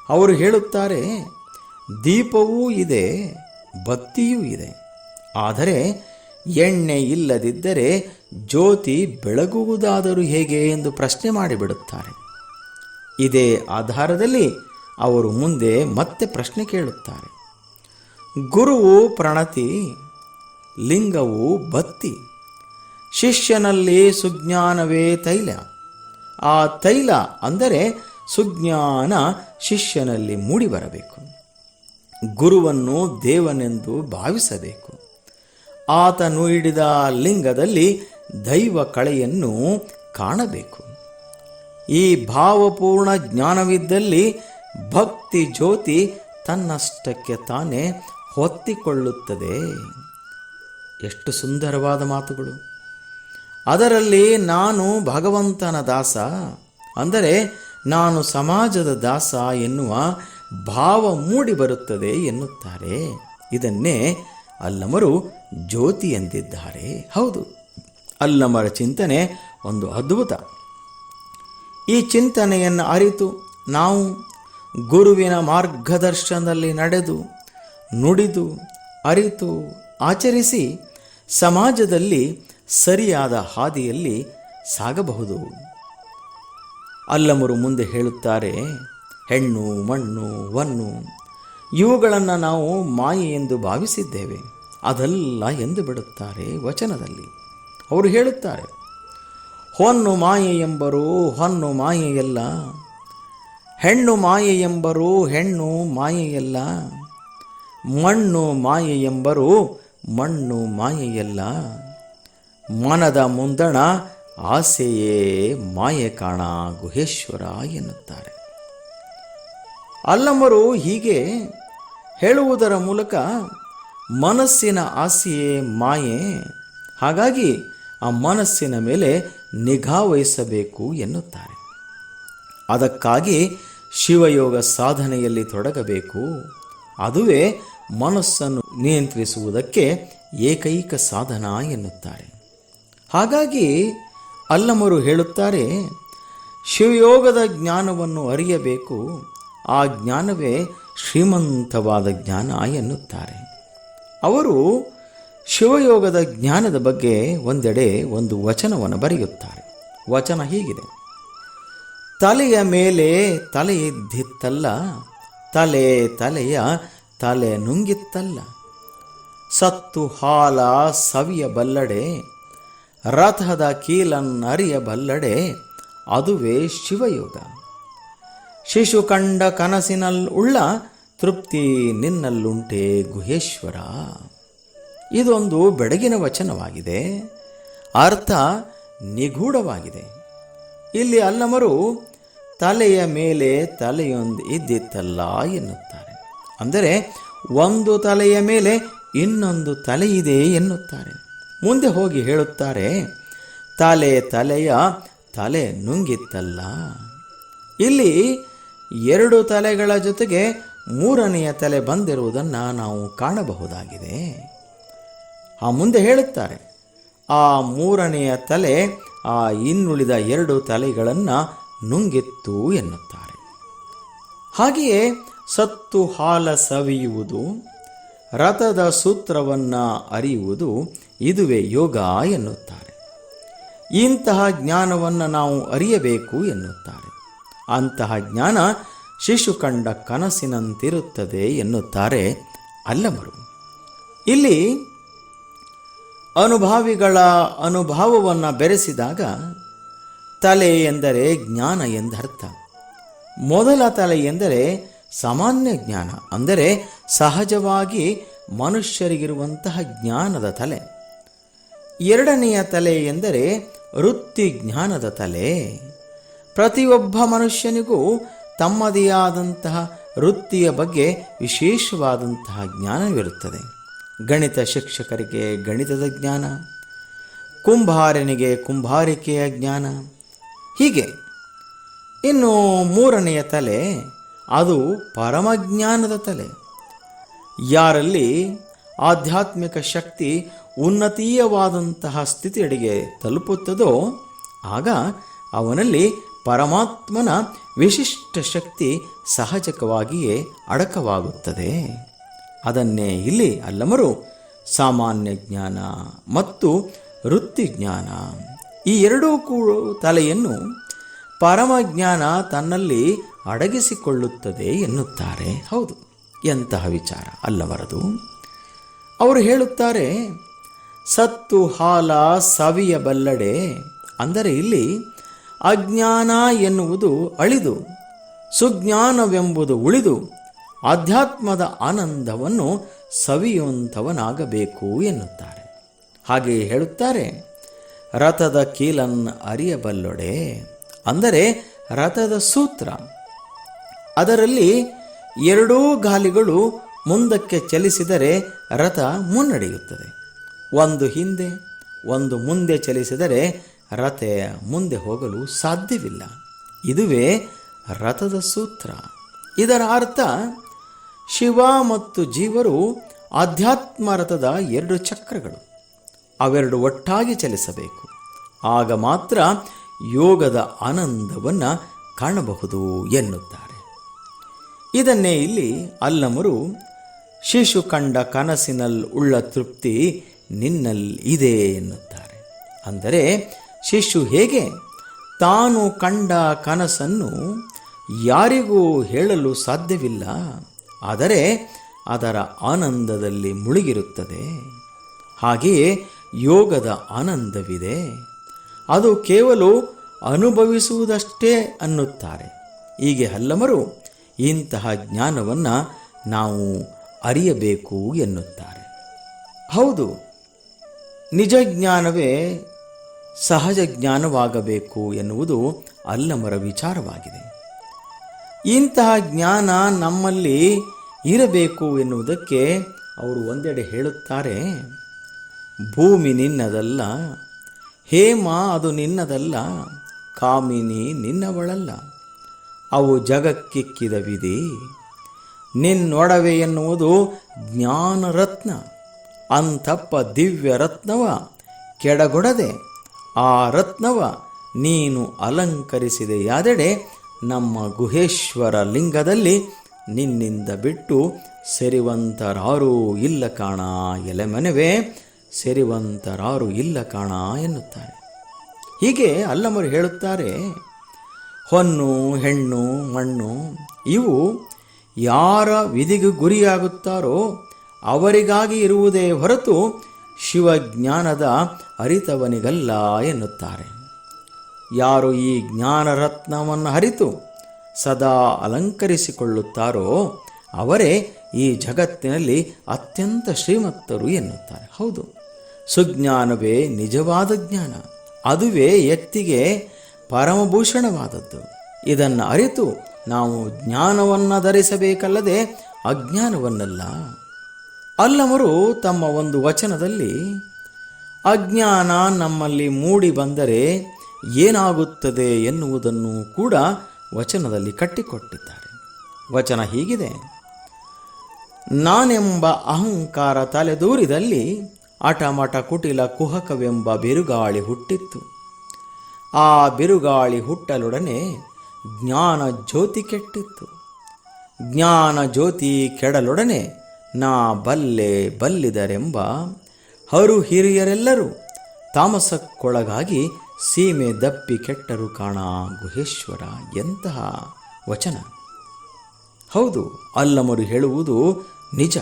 ಅವರು ಹೇಳುತ್ತಾರೆ, ದೀಪವೂ ಇದೆ, ಬತ್ತಿಯೂ ಇದೆ, ಆದರೆ ಎಣ್ಣೆ ಇಲ್ಲದಿದ್ದರೆ ಜ್ಯೋತಿ ಬೆಳಗುವುದಾದರೂ ಹೇಗೆ ಎಂದು ಪ್ರಶ್ನೆ ಮಾಡಿಬಿಡುತ್ತಾರೆ. ಇದೇ ಆಧಾರದಲ್ಲಿ ಅವರು ಮುಂದೆ ಮತ್ತೆ ಪ್ರಶ್ನೆ ಕೇಳುತ್ತಾರೆ. ಗುರುವು ಪ್ರಣತಿ, ಲಿಂಗವು ಬತ್ತಿ, ಶಿಷ್ಯನಲ್ಲಿ ಸುಜ್ಞಾನವೇ ತೈಲ. ಆ ತೈಲ ಅಂದರೆ ಸುಜ್ಞಾನ ಶಿಷ್ಯನಲ್ಲಿ ಮೂಡಿಬರಬೇಕು. ಗುರುವನ್ನು ದೇವನೆಂದು ಭಾವಿಸಬೇಕು. ಆತನು ಹಿಡಿದ ಲಿಂಗದಲ್ಲಿ ದೈವ ಕಳೆಯನ್ನು ಕಾಣಬೇಕು. ಈ ಭಾವಪೂರ್ಣ ಜ್ಞಾನವಿದ್ದಲ್ಲಿ ಭಕ್ತಿ ಜ್ಯೋತಿ ತನ್ನಷ್ಟಕ್ಕೆ ತಾನೇ ಹೊತ್ತಿಕೊಳ್ಳುತ್ತದೆ. ಎಷ್ಟು ಸುಂದರವಾದ ಮಾತುಗಳು! ಅದರಲ್ಲಿ ನಾನು ಭಗವಂತನ ದಾಸ, ಅಂದರೆ ನಾನು ಸಮಾಜದ ದಾಸ ಎನ್ನುವ ಭಾವ ಮೂಡಿ ಬರುತ್ತದೆ ಎನ್ನುತ್ತಾರೆ. ಇದನ್ನೇ ಅಲ್ಲಮರು ಜ್ಯೋತಿ ಎಂದಿದ್ದಾರೆ. ಹೌದು, ಅಲ್ಲಮರ ಚಿಂತನೆ ಒಂದು ಅದ್ಭುತ. ಈ ಚಿಂತನೆಯನ್ನು ಅರಿತು ನಾವು ಗುರುವಿನ ಮಾರ್ಗದರ್ಶನದಲ್ಲಿ ನಡೆದು ನುಡಿದು ಅರಿತು ಆಚರಿಸಿ ಸಮಾಜದಲ್ಲಿ ಸರಿಯಾದ ಹಾದಿಯಲ್ಲಿ ಸಾಗಬಹುದು. ಅಲ್ಲಮರು ಮುಂದೆ ಹೇಳುತ್ತಾರೆ, ಹೆಣ್ಣು ಮಣ್ಣು ವನ್ನು ಇವುಗಳನ್ನು ನಾವು ಮಾಯೆ ಎಂದು ಭಾವಿಸಿದ್ದೇವೆ, ಅದಲ್ಲ ಎಂದು ಬಿಡುತ್ತಾರೆ ವಚನದಲ್ಲಿ. ಅವರು ಹೇಳುತ್ತಾರೆ, ಹೊನ್ನು ಮಾಯೆ ಎಂಬರು ಹೊನ್ನು ಮಾಯೆಯಲ್ಲ, ಹೆಣ್ಣು ಮಾಯೆ ಎಂಬರು ಹೆಣ್ಣು ಮಾಯೆಯಲ್ಲ, ಮಣ್ಣು ಮಾಯೆ ಎಂಬರು ಮಣ್ಣು ಮಾಯೆಯಲ್ಲ, ಮನದ ಮುಂದಣ ಆಸೆಯೇ ಮಾಯೆ ಕಾಣ ಗುಹೇಶ್ವರ ಎನ್ನುತ್ತಾರೆ. ಅಲ್ಲಮರು ಹೀಗೆ ಹೇಳುವುದರ ಮೂಲಕ ಮನಸ್ಸಿನ ಆಸೆಯೇ ಮಾಯೆ, ಹಾಗಾಗಿ ಆ ಮನಸ್ಸಿನ ಮೇಲೆ ನಿಗಾ ವಹಿಸಬೇಕು ಎನ್ನುತ್ತಾರೆ. ಅದಕ್ಕಾಗಿ ಶಿವಯೋಗ ಸಾಧನೆಯಲ್ಲಿ ತೊಡಗಬೇಕು. ಅದುವೇ ಮನಸ್ಸನ್ನು ನಿಯಂತ್ರಿಸುವುದಕ್ಕೆ ಏಕೈಕ ಸಾಧನ ಎನ್ನುತ್ತಾರೆ. ಹಾಗಾಗಿ ಅಲ್ಲಮರು ಹೇಳುತ್ತಾರೆ, ಶಿವಯೋಗದ ಜ್ಞಾನವನ್ನು ಅರಿಯಬೇಕು, ಆ ಜ್ಞಾನವೇ ಶ್ರೀಮಂತವಾದ ಜ್ಞಾನ ಎನ್ನುತ್ತಾರೆ. ಅವರು ಶಿವಯೋಗದ ಜ್ಞಾನದ ಬಗ್ಗೆ ಒಂದೆಡೆ ಒಂದು ವಚನವನ್ನು ಬರೆಯುತ್ತಾರೆ. ವಚನ ಹೀಗಿದೆ: ತಲೆಯ ಮೇಲೆ ತಲೆ ಇದ್ದಿತ್ತಲ್ಲ, ತಲೆಯ ತಲೆ ನುಂಗಿತ್ತಲ್ಲ, ಸತ್ತು ಹಾಲ ಸವಿಯ ಬಲ್ಲಡೆ, ರಥದ ಕೀಲನ್ನರಿಯ ಬಲ್ಲಡೆ, ಅದುವೇ ಶಿವಯೋಗ. ಶಿಶು ಕಂಡ ಕನಸಿನಲ್ಲುಳ್ಳ ತೃಪ್ತಿ ನಿನ್ನಲ್ಲುಂಟೆ ಗುಹೇಶ್ವರ. ಇದೊಂದು ಬೆಳಗಿನ ವಚನವಾಗಿದೆ. ಅರ್ಥ ನಿಗೂಢವಾಗಿದೆ. ಇಲ್ಲಿ ಅಲ್ಲಮರು ತಲೆಯ ಮೇಲೆ ತಲೆಯೊಂದು ಇದ್ದಿತ್ತಲ್ಲ ಎನ್ನುತ್ತಾರೆ. ಅಂದರೆ ಒಂದು ತಲೆಯ ಮೇಲೆ ಇನ್ನೊಂದು ತಲೆ ಇದೆ ಎನ್ನುತ್ತಾರೆ. ಮುಂದೆ ಹೋಗಿ ಹೇಳುತ್ತಾರೆ, ತಲೆಯ ತಲೆ ನುಂಗಿತ್ತಲ್ಲ. ಇಲ್ಲಿ ಎರಡು ತಲೆಗಳ ಜೊತೆಗೆ ಮೂರನೆಯ ತಲೆ ಬಂದಿರುವುದನ್ನು ನಾವು ಕಾಣಬಹುದಾಗಿದೆ. ಆ ಮುಂದೆ ಹೇಳುತ್ತಾರೆ, ಆ ಮೂರನೆಯ ತಲೆ ಆ ಇನ್ನುಳಿದ ಎರಡು ತಲೆಗಳನ್ನು ನುಂಗಿತ್ತು ಎನ್ನುತ್ತಾರೆ. ಹಾಗೆಯೇ ಸತ್ತು ಹಾಲ ಸವಿಯುವುದು, ರಥದ ಸೂತ್ರವನ್ನು ಅರಿಯುವುದು, ಇದುವೇ ಯೋಗ ಎನ್ನುತ್ತಾರೆ. ಇಂತಹ ಜ್ಞಾನವನ್ನು ನಾವು ಅರಿಯಬೇಕು ಎನ್ನುತ್ತಾರೆ. ಅಂತಹ ಜ್ಞಾನ ಶಿಶು ಕಂಡ ಕನಸಿನಂತಿರುತ್ತದೆ ಎನ್ನುತ್ತಾರೆ ಅಲ್ಲಮರು. ಇಲ್ಲಿ ಅನುಭಾವಿಗಳ ಅನುಭವವನ್ನು ಬೆರೆಸಿದಾಗ ತಲೆ ಎಂದರೆ ಜ್ಞಾನ ಎಂದರ್ಥ. ಮೊದಲ ತಲೆ ಎಂದರೆ ಸಾಮಾನ್ಯ ಜ್ಞಾನ, ಅಂದರೆ ಸಹಜವಾಗಿ ಮನುಷ್ಯರಿಗಿರುವಂತಹ ಜ್ಞಾನದ ತಲೆ. ಎರಡನೆಯ ತಲೆ ಎಂದರೆ ವೃತ್ತಿ ಜ್ಞಾನದ ತಲೆ. ಪ್ರತಿಯೊಬ್ಬ ಮನುಷ್ಯನಿಗೂ ತಮ್ಮದೇ ಆದಂತಹ ವೃತ್ತಿಯ ಬಗ್ಗೆ ವಿಶೇಷವಾದಂತಹ ಜ್ಞಾನವಿರುತ್ತದೆ. ಗಣಿತ ಶಿಕ್ಷಕರಿಗೆ ಗಣಿತದ ಜ್ಞಾನ, ಕುಂಬಾರನಿಗೆ ಕುಂಬಾರಿಕೆಯ ಜ್ಞಾನ, ಹೀಗೆ. ಇನ್ನು ಮೂರನೆಯ ತಲೆ, ಅದು ಪರಮಜ್ಞಾನದ ತಲೆ. ಯಾರಲ್ಲಿ ಆಧ್ಯಾತ್ಮಿಕ ಶಕ್ತಿ ಉನ್ನತೀಯವಾದಂತಹ ಸ್ಥಿತಿಯಡೆಗೆ ತಲುಪುತ್ತದೋ ಆಗ ಅವನಲ್ಲಿ ಪರಮಾತ್ಮನ ವಿಶಿಷ್ಟ ಶಕ್ತಿ ಸಹಜವಾಗಿಯೇ ಅಡಕವಾಗುತ್ತದೆ. ಅದನ್ನೇ ಇಲ್ಲಿ ಅಲ್ಲಮರು ಸಾಮಾನ್ಯ ಜ್ಞಾನ ಮತ್ತು ವೃತ್ತಿ ಜ್ಞಾನ, ಈ ಎರಡೂ ತಲೆಯನ್ನು ಪರಮಜ್ಞಾನ ತನ್ನಲ್ಲಿ ಅಡಗಿಸಿಕೊಳ್ಳುತ್ತದೆ ಎನ್ನುತ್ತಾರೆ. ಹೌದು, ಎಂತಹ ವಿಚಾರ ಅಲ್ಲವರದು. ಅವರು ಹೇಳುತ್ತಾರೆ, ಸತ್ತು ಹಾಲ ಸವಿಯಬಲ್ಲಡೆ, ಅಂದರೆ ಇಲ್ಲಿ ಅಜ್ಞಾನ ಎನ್ನುವುದು ಅಳಿದು ಸುಜ್ಞಾನವೆಂಬುದು ಉಳಿದು ಆಧ್ಯಾತ್ಮದ ಆನಂದವನ್ನು ಸವಿಯುವಂಥವನಾಗಬೇಕು ಎನ್ನುತ್ತಾರೆ. ಹಾಗೆಯೇ ಹೇಳುತ್ತಾರೆ, ರಥದ ಕೀಲನ್ ಅರಿಯಬಲ್ಲೊಡೆ, ಅಂದರೆ ರಥದ ಸೂತ್ರ. ಅದರಲ್ಲಿ ಎರಡೂ ಗಾಲಿಗಳು ಮುಂದಕ್ಕೆ ಚಲಿಸಿದರೆ ರಥ ಮುನ್ನಡೆಯುತ್ತದೆ. ಒಂದು ಹಿಂದೆ ಒಂದು ಮುಂದೆ ಚಲಿಸಿದರೆ ರಥ ಮುಂದೆ ಹೋಗಲು ಸಾಧ್ಯವಿಲ್ಲ. ಇದುವೇ ರಥದ ಸೂತ್ರ. ಇದರ ಅರ್ಥ, ಶಿವ ಮತ್ತು ಜೀವರು ಆಧ್ಯಾತ್ಮ ರಥದ ಎರಡು ಚಕ್ರಗಳು, ಅವೆರಡು ಒಟ್ಟಾಗಿ ಚಲಿಸಬೇಕು. ಆಗ ಮಾತ್ರ ಯೋಗದ ಆನಂದವನ್ನು ಕಾಣಬಹುದು ಎನ್ನುತ್ತಾರೆ. ಇದನ್ನೇ ಇಲ್ಲಿ ಅಲ್ಲಮರು ಶಿಶು ಕಂಡ ಕನಸಿನಲ್ಲಿ ಉಳ್ಳ ತೃಪ್ತಿ ನಿನ್ನಲ್ಲಿ ಇದೆ ಎನ್ನುತ್ತಾರೆ. ಅಂದರೆ ಶಿಶು ಹೇಗೆ ತಾನು ಕಂಡ ಕನಸನ್ನು ಯಾರಿಗೂ ಹೇಳಲು ಸಾಧ್ಯವಿಲ್ಲ, ಆದರೆ ಅದರ ಆನಂದದಲ್ಲಿ ಮುಳುಗಿರುತ್ತದೆ, ಹಾಗೆಯೇ ಯೋಗದ ಆನಂದವಿದೆ, ಅದು ಕೇವಲ ಅನುಭವಿಸುವುದಷ್ಟೇ ಅನ್ನುತ್ತಾರೆ. ಹೀಗೆ ಹಲ್ಲಮರು ಇಂತಹ ಜ್ಞಾನವನ್ನು ನಾವು ಅರಿಯಬೇಕು ಎನ್ನುತ್ತಾರೆ. ಹೌದು, ನಿಜ ಜ್ಞಾನವೇ ಸಹಜ ಜ್ಞಾನವಾಗಬೇಕು ಎನ್ನುವುದು ಅಲ್ಲಮರ ವಿಚಾರವಾಗಿದೆ. ಇಂತಹ ಜ್ಞಾನ ನಮ್ಮಲ್ಲಿ ಇರಬೇಕು ಎನ್ನುವುದಕ್ಕೆ ಅವರು ಒಂದೆಡೆ ಹೇಳುತ್ತಾರೆ, ಭೂಮಿ ನಿನ್ನದಲ್ಲ, ಹೇಮ ಅದು ನಿನ್ನದಲ್ಲ, ಕಾಮಿನಿ ನಿನ್ನವಳಲ್ಲ, ಅವು ಜಗಕ್ಕಿಕ್ಕಿದ ವಿಧಿ, ನಿನ್ನೊಡವೆ ಎನ್ನುವುದು ಜ್ಞಾನರತ್ನ, ಅಂಥಪ್ಪ ದಿವ್ಯ ರತ್ನವ ಕೆಡಗೊಡದೆ ಆ ರತ್ನವ ನೀನು ಅಲಂಕರಿಸಿದೆಯಾದೆಡೆ ನಮ್ಮ ಗುಹೇಶ್ವರ ಲಿಂಗದಲ್ಲಿ ನಿನ್ನಿಂದ ಬಿಟ್ಟು ಸೆರಿವಂತರಾರೂ ಇಲ್ಲ ಕಾಣ, ಎಲೆಮನೆವೇ ಸೆರಿವಂತರಾರೂ ಇಲ್ಲ ಕಾಣ ಎನ್ನುತ್ತಾರೆ. ಹೀಗೆ ಅಲ್ಲಮರು ಹೇಳುತ್ತಾರೆ, ಹೊನ್ನು ಹೆಣ್ಣು ಮಣ್ಣು ಇವು ಯಾರ ವಿಧಿಗೆ ಗುರಿಯಾಗುತ್ತಾರೋ ಅವರಿಗಾಗಿ ಇರುವುದೇ ಹೊರತು ಶಿವಜ್ಞಾನದ ಅರಿತವನಿಗಲ್ಲ ಎನ್ನುತ್ತಾರೆ. ಯಾರು ಈ ಜ್ಞಾನರತ್ನವನ್ನು ಅರಿತು ಸದಾ ಅಲಂಕರಿಸಿಕೊಳ್ಳುತ್ತಾರೋ ಅವರೇ ಈ ಜಗತ್ತಿನಲ್ಲಿ ಅತ್ಯಂತ ಶ್ರೀಮಂತರು ಎನ್ನುತ್ತಾರೆ. ಹೌದು, ಸುಜ್ಞಾನವೇ ನಿಜವಾದ ಜ್ಞಾನ, ಅದುವೇ ವ್ಯಕ್ತಿಗೆ ಪರಮಭೂಷಣವಾದದ್ದು. ಇದನ್ನು ಅರಿತು ನಾವು ಜ್ಞಾನವನ್ನು ಧರಿಸಬೇಕಲ್ಲದೆ ಅಜ್ಞಾನವನ್ನಲ್ಲ. ಅಲ್ಲಮರು ತಮ್ಮ ಒಂದು ವಚನದಲ್ಲಿ ಅಜ್ಞಾನ ನಮ್ಮಲ್ಲಿ ಮೂಡಿ ಬಂದರೆ ಏನಾಗುತ್ತದೆ ಎನ್ನುವುದನ್ನು ಕೂಡ ವಚನದಲ್ಲಿ ಕಟ್ಟಿಕೊಟ್ಟಿದ್ದಾರೆ. ವಚನ ಹೀಗಿದೆ, ನಾನೆಂಬ ಅಹಂಕಾರ ತಲೆದೂರಿದಲ್ಲಿ ಅಟಮಟ ಕುಟಿಲ ಕುಹಕವೆಂಬ ಬಿರುಗಾಳಿ ಹುಟ್ಟಿತ್ತು. ಆ ಬಿರುಗಾಳಿ ಹುಟ್ಟಲೊಡನೆ ಜ್ಞಾನ ಜ್ಯೋತಿ ಕೆಟ್ಟಿತ್ತು. ಜ್ಞಾನ ಜ್ಯೋತಿ ಕೆಡಲೊಡನೆ ನಾ ಬಲ್ಲೆ ಬಲ್ಲಿದರೆಂಬ ಹರು ಹಿರಿಯರೆಲ್ಲರೂ ತಾಮಸಕ್ಕೊಳಗಾಗಿ ಸೀಮೆ ದಪ್ಪಿ ಕೆಟ್ಟರು ಕಾಣ ಗುಹೇಶ್ವರ. ಎಂತಹ ವಚನ! ಹೌದು, ಅಲ್ಲಮರು ಹೇಳುವುದು ನಿಜ.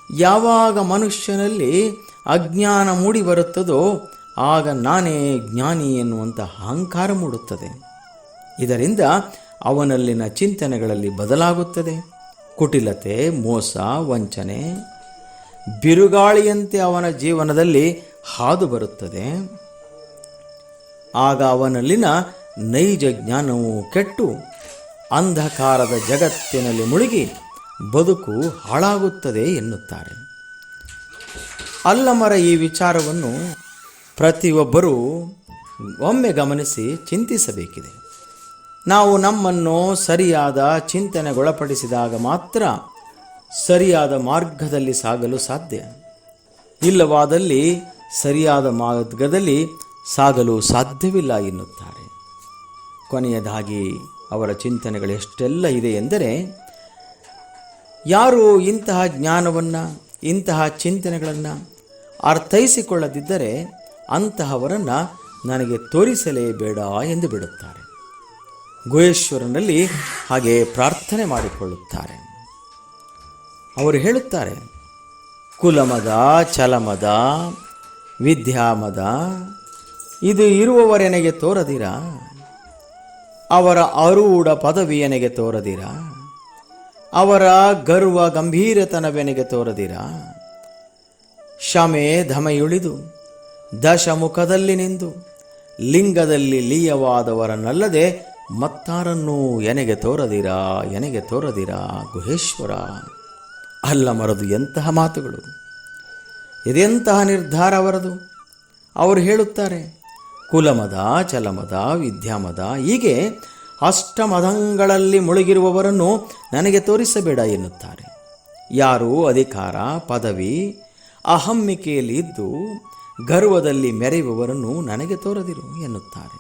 ಯಾವಾಗ ಮನುಷ್ಯನಲ್ಲಿ ಅಜ್ಞಾನ ಮೂಡಿ ಬರುತ್ತದೋ ಆಗ ನಾನೇ ಜ್ಞಾನಿ ಎನ್ನುವಂಥ ಅಹಂಕಾರ ಮೂಡುತ್ತದೆ. ಇದರಿಂದ ಅವನಲ್ಲಿನ ಚಿಂತನೆಗಳಲ್ಲಿ ಬದಲಾಗುತ್ತದೆ. ಕುಟಿಲತೆ, ಮೋಸ, ವಂಚನೆ ಬಿರುಗಾಳಿಯಂತೆ ಅವನ ಜೀವನದಲ್ಲಿ ಹಾದು ಬರುತ್ತದೆ. ಆಗ ಅವನಲ್ಲಿನ ನೈಜ ಜ್ಞಾನವು ಕೆಟ್ಟು ಅಂಧಕಾರದ ಜಗತ್ತಿನಲ್ಲಿ ಮುಳುಗಿ ಬದುಕು ಹಾಳಾಗುತ್ತದೆ ಎನ್ನುತ್ತಾರೆ. ಅಲ್ಲಮರ ಈ ವಿಚಾರವನ್ನು ಪ್ರತಿಯೊಬ್ಬರೂ ಒಮ್ಮೆ ಗಮನಿಸಿ ಚಿಂತಿಸಬೇಕಿದೆ. ನಾವು ನಮ್ಮನ್ನು ಸರಿಯಾದ ಚಿಂತನೆಗೊಳಪಡಿಸಿದಾಗ ಮಾತ್ರ ಸರಿಯಾದ ಮಾರ್ಗದಲ್ಲಿ ಸಾಗಲು ಸಾಧ್ಯ. ಇಲ್ಲವಾದಲ್ಲಿ ಸರಿಯಾದ ಮಾರ್ಗದಲ್ಲಿ ಸಾಗಲು ಸಾಧ್ಯವಿಲ್ಲ ಎನ್ನುತ್ತಾರೆ. ಕೊನೆಯದಾಗಿ ಅವರ ಚಿಂತನೆಗಳು ಎಷ್ಟೆಲ್ಲ ಇದೆ ಎಂದರೆ, ಯಾರು ಇಂತಹ ಜ್ಞಾನವನ್ನು, ಇಂತಹ ಚಿಂತನೆಗಳನ್ನು ಅರ್ಥೈಸಿಕೊಳ್ಳದಿದ್ದರೆ ಅಂತಹವರನ್ನು ನನಗೆ ತೋರಿಸಲೇಬೇಡ ಎಂದು ಬಿಡುತ್ತಾರೆ. ಗುಹೇಶ್ವರನಲ್ಲಿ ಹಾಗೆ ಪ್ರಾರ್ಥನೆ ಮಾಡಿಕೊಳ್ಳುತ್ತಾರೆ. ಅವರು ಹೇಳುತ್ತಾರೆ, ಕುಲಮದ, ಛಲಮದ, ವಿದ್ಯಾಮದ ಇದು ಇರುವವರೆನೆಗೆ ತೋರದಿರ, ಅವರ ಆರೂಢ ಪದವಿಯನೆಗೆ ತೋರದಿರ, ಅವರ ಗರ್ವ ಗಂಭೀರತನವೆನೆಗೆ ತೋರದಿರ, ಶಮೆ ಧಮೆಯುಳಿದು ದಶಮುಖದಲ್ಲಿ ನಿಂದು ಲಿಂಗದಲ್ಲಿ ಲೀಯವಾದವರನ್ನಲ್ಲದೆ ಮತ್ತಾರನ್ನೂ ಎನೆಗೆ ತೋರದಿರ, ಎನೆಗೆ ತೋರದಿರ ಗುಹೇಶ್ವರ. ಅಲ್ಲಮರದು ಎಂತಹ ಮಾತುಗಳು, ಇದೆಂತಹ ನಿರ್ಧಾರ ಅವರದು. ಅವರು ಹೇಳುತ್ತಾರೆ, ಕುಲಮದ, ಛಲಮದ, ವಿದ್ಯಾಮದ ಹೀಗೆ ಅಷ್ಟಮದಂಗಳಲ್ಲಿ ಮುಳುಗಿರುವವರನ್ನು ನನಗೆ ತೋರಿಸಬೇಡ ಎನ್ನುತ್ತಾರೆ. ಯಾರು ಅಧಿಕಾರ, ಪದವಿ, ಅಹಮ್ಮಿಕೆಯಲ್ಲಿ ಇದ್ದು ಗರ್ವದಲ್ಲಿ ಮೆರೆಯುವವರನ್ನು ನನಗೆ ತೋರದಿರು ಎನ್ನುತ್ತಾರೆ.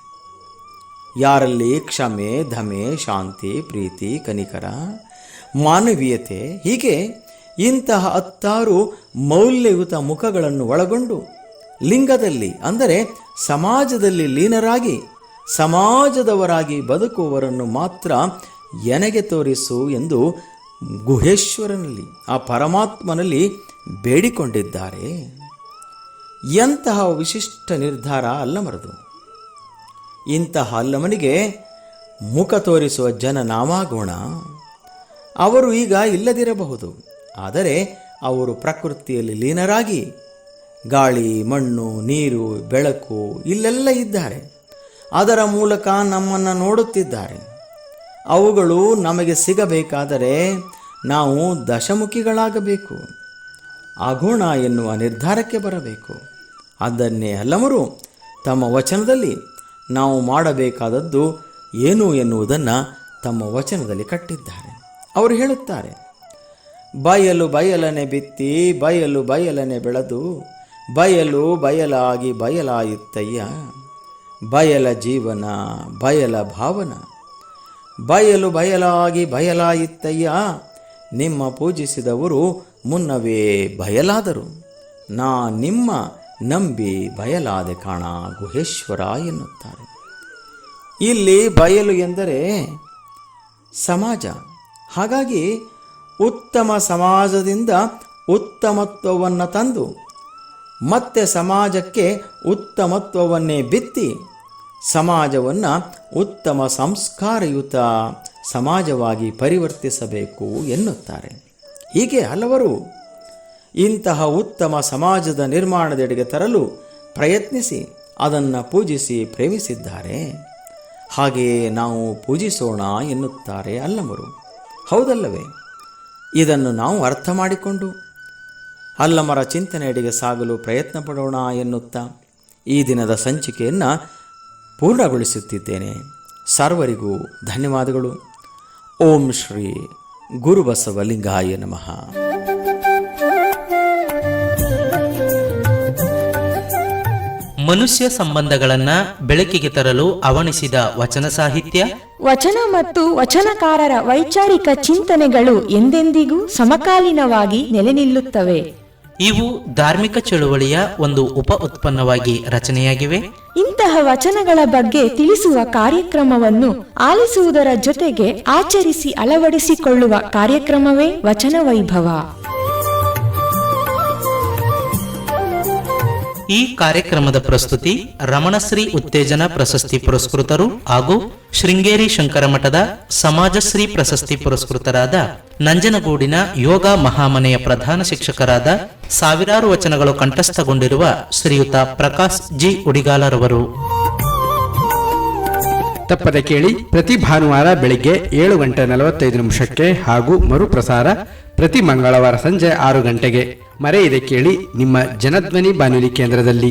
ಯಾರಲ್ಲಿ ಕ್ಷಮೆ, ಧಮೆ, ಶಾಂತಿ, ಪ್ರೀತಿ, ಕನಿಕರ, ಮಾನವೀಯತೆ ಹೀಗೆ ಇಂತಹ 10 ಮೌಲ್ಯಯುತ ಮುಖಗಳನ್ನು ಒಳಗೊಂಡು ಲಿಂಗದಲ್ಲಿ ಅಂದರೆ ಸಮಾಜದಲ್ಲಿ ಲೀನರಾಗಿ ಸಮಾಜದವರಾಗಿ ಬದುಕುವವರನ್ನು ಮಾತ್ರ ಎನಗೆ ತೋರಿಸು ಎಂದು ಗುಹೇಶ್ವರನಲ್ಲಿ, ಆ ಪರಮಾತ್ಮನಲ್ಲಿ ಬೇಡಿಕೊಂಡಿದ್ದಾರೆ. ಎಂತಹ ವಿಶಿಷ್ಟ ನಿರ್ಧಾರ ಅಲ್ಲಮರದು. ಇಂತಹ ಅಲ್ಲಮನಿಗೆ ಮುಖ ತೋರಿಸುವ ಜನ ನಾವಾಗೋಣ. ಅವರು ಈಗ ಇಲ್ಲದಿರಬಹುದು, ಆದರೆ ಅವರು ಪ್ರಕೃತಿಯಲ್ಲಿ ಲೀನರಾಗಿ ಗಾಳಿ, ಮಣ್ಣು, ನೀರು, ಬೆಳಕು ಇಲ್ಲೆಲ್ಲ ಇದ್ದಾರೆ. ಅದರ ಮೂಲಕ ನಮ್ಮನ್ನು ನೋಡುತ್ತಿದ್ದಾರೆ. ಅವುಗಳು ನಮಗೆ ಸಿಗಬೇಕಾದರೆ ನಾವು ದಶಮುಖಿಗಳಾಗಬೇಕು, ಆಗೋಣ ಎನ್ನುವ ನಿರ್ಧಾರಕ್ಕೆ ಬರಬೇಕು. ಅದನ್ನೇ ಅಲ್ಲಮರು ತಮ್ಮ ವಚನದಲ್ಲಿ ನಾವು ಮಾಡಬೇಕಾದದ್ದು ಏನು ಎನ್ನುವುದನ್ನು ತಮ್ಮ ವಚನದಲ್ಲಿ ಕಟ್ಟಿದ್ದಾರೆ. ಅವರು ಹೇಳುತ್ತಾರೆ, ಬಯಲು ಬಯಲನೆ ಬಿತ್ತಿ ಬಯಲು ಬಯಲನೆ ಬೆಳೆದು ಬಯಲು ಬಯಲಾಗಿ ಬಯಲಾಯಿತ್ತಯ್ಯ, ಬಯಲ ಜೀವನ ಬಯಲ ಭಾವನ, ಬಯಲು ಬಯಲಾಗಿ ಬಯಲಾಯಿತ್ತಯ್ಯ, ನಿಮ್ಮ ಪೂಜಿಸಿದವರು ಮುನ್ನವೇ ಬಯಲಾದರು, ನಾ ನಿಮ್ಮ ನಂಬಿ ಬಯಲಾದೆ ಕಾಣ ಗುಹೇಶ್ವರ ಎನ್ನುತ್ತಾರೆ. ಇಲ್ಲಿ ಬಯಲು ಎಂದರೆ ಸಮಾಜ. ಹಾಗಾಗಿ ಉತ್ತಮ ಸಮಾಜದಿಂದ ಉತ್ತಮತ್ವವನ್ನು ತಂದು ಮತ್ತೆ ಸಮಾಜಕ್ಕೆ ಉತ್ತಮತ್ವವನ್ನೇ ಬಿತ್ತಿ ಸಮಾಜವನ್ನು ಉತ್ತಮ ಸಂಸ್ಕಾರಯುತ ಸಮಾಜವಾಗಿ ಪರಿವರ್ತಿಸಬೇಕು ಎನ್ನುತ್ತಾರೆ. ಹೀಗೆ ಹಲವರು ಇಂತಹ ಉತ್ತಮ ಸಮಾಜದ ನಿರ್ಮಾಣದೆಡೆಗೆ ತರಲು ಪ್ರಯತ್ನಿಸಿ ಅದನ್ನು ಪೂಜಿಸಿ ಪ್ರೇಮಿಸಿದ್ದಾರೆ. ಹಾಗೆಯೇ ನಾವು ಪೂಜಿಸೋಣ ಎನ್ನುತ್ತಾರೆ ಅಲ್ಲಮರು. ಹೌದಲ್ಲವೇ? ಇದನ್ನು ನಾವು ಅರ್ಥ ಮಾಡಿಕೊಂಡು ಅಲ್ಲಮರ ಚಿಂತನೆಯಡೆಗೆ ಸಾಗಲು ಪ್ರಯತ್ನ ಪಡೋಣ ಎನ್ನುತ್ತಾ ಈ ದಿನದ ಸಂಚಿಕೆಯನ್ನು ಪೂರ್ಣಗೊಳಿಸುತ್ತಿದ್ದೇನೆ. ಸರ್ವರಿಗೂ ಧನ್ಯವಾದಗಳು. ಓಂ ಶ್ರೀ ಗುರುಬಸವಲಿಂಗಾಯ ನಮಃ. ಮನುಷ್ಯ ಸಂಬಂಧಗಳನ್ನ ಬೆಳಕಿಗೆ ತರಲು ಅವಣಿಸಿದ ವಚನ ಸಾಹಿತ್ಯ, ವಚನ ಮತ್ತು ವಚನಕಾರರ ವೈಚಾರಿಕ ಚಿಂತನೆಗಳು ಎಂದೆಂದಿಗೂ ಸಮಕಾಲೀನವಾಗಿ ನೆಲೆ ನಿಲ್ಲುತ್ತವೆ. ಇವು ಧಾರ್ಮಿಕ ಚಳುವಳಿಯ ಒಂದು ಉಪ ಉತ್ಪನ್ನವಾಗಿ ರಚನೆಯಾಗಿವೆ. ಇಂತಹ ವಚನಗಳ ಬಗ್ಗೆ ತಿಳಿಸುವ ಕಾರ್ಯಕ್ರಮವನ್ನು ಆಲಿಸುವುದರ ಜೊತೆಗೆ ಆಚರಿಸಿ ಅಳವಡಿಸಿಕೊಳ್ಳುವ ಕಾರ್ಯಕ್ರಮವೇ ವಚನ ವೈಭವ. ಈ ಕಾರ್ಯಕ್ರಮದ ಪ್ರಸ್ತುತಿ ರಮಣಶ್ರೀ ಉತ್ತೇಜನ ಪ್ರಶಸ್ತಿ ಪುರಸ್ಕೃತರು ಹಾಗೂ ಶೃಂಗೇರಿ ಶಂಕರ ಮಠದ ಸಮಾಜಶ್ರೀ ಪ್ರಶಸ್ತಿ ಪುರಸ್ಕೃತರಾದ ನಂಜನಗೂಡಿನ ಯೋಗ ಮಹಾಮನೆಯ ಪ್ರಧಾನ ಶಿಕ್ಷಕರಾದ ಸಾವಿರಾರು ವಚನಗಳು ಕಂಠಸ್ಥಗೊಂಡಿರುವ ಶ್ರೀಯುತ ಪ್ರಕಾಶ್ ಜಿ ಉಡಿಗಾಲರವರು. ತಪ್ಪದೆ ಕೇಳಿ ಪ್ರತಿ ಭಾನುವಾರ ಬೆಳಿಗ್ಗೆ 7:45 ಹಾಗೂ ಮರುಪ್ರಸಾರ ಪ್ರತಿ ಮಂಗಳವಾರ ಸಂಜೆ 6 ಗಂಟೆಗೆ. ಮರೆಯದೆ ಕೇಳಿ ನಿಮ್ಮ ಜನಧ್ವನಿ ಬಾನುಲಿ ಕೇಂದ್ರದಲ್ಲಿ.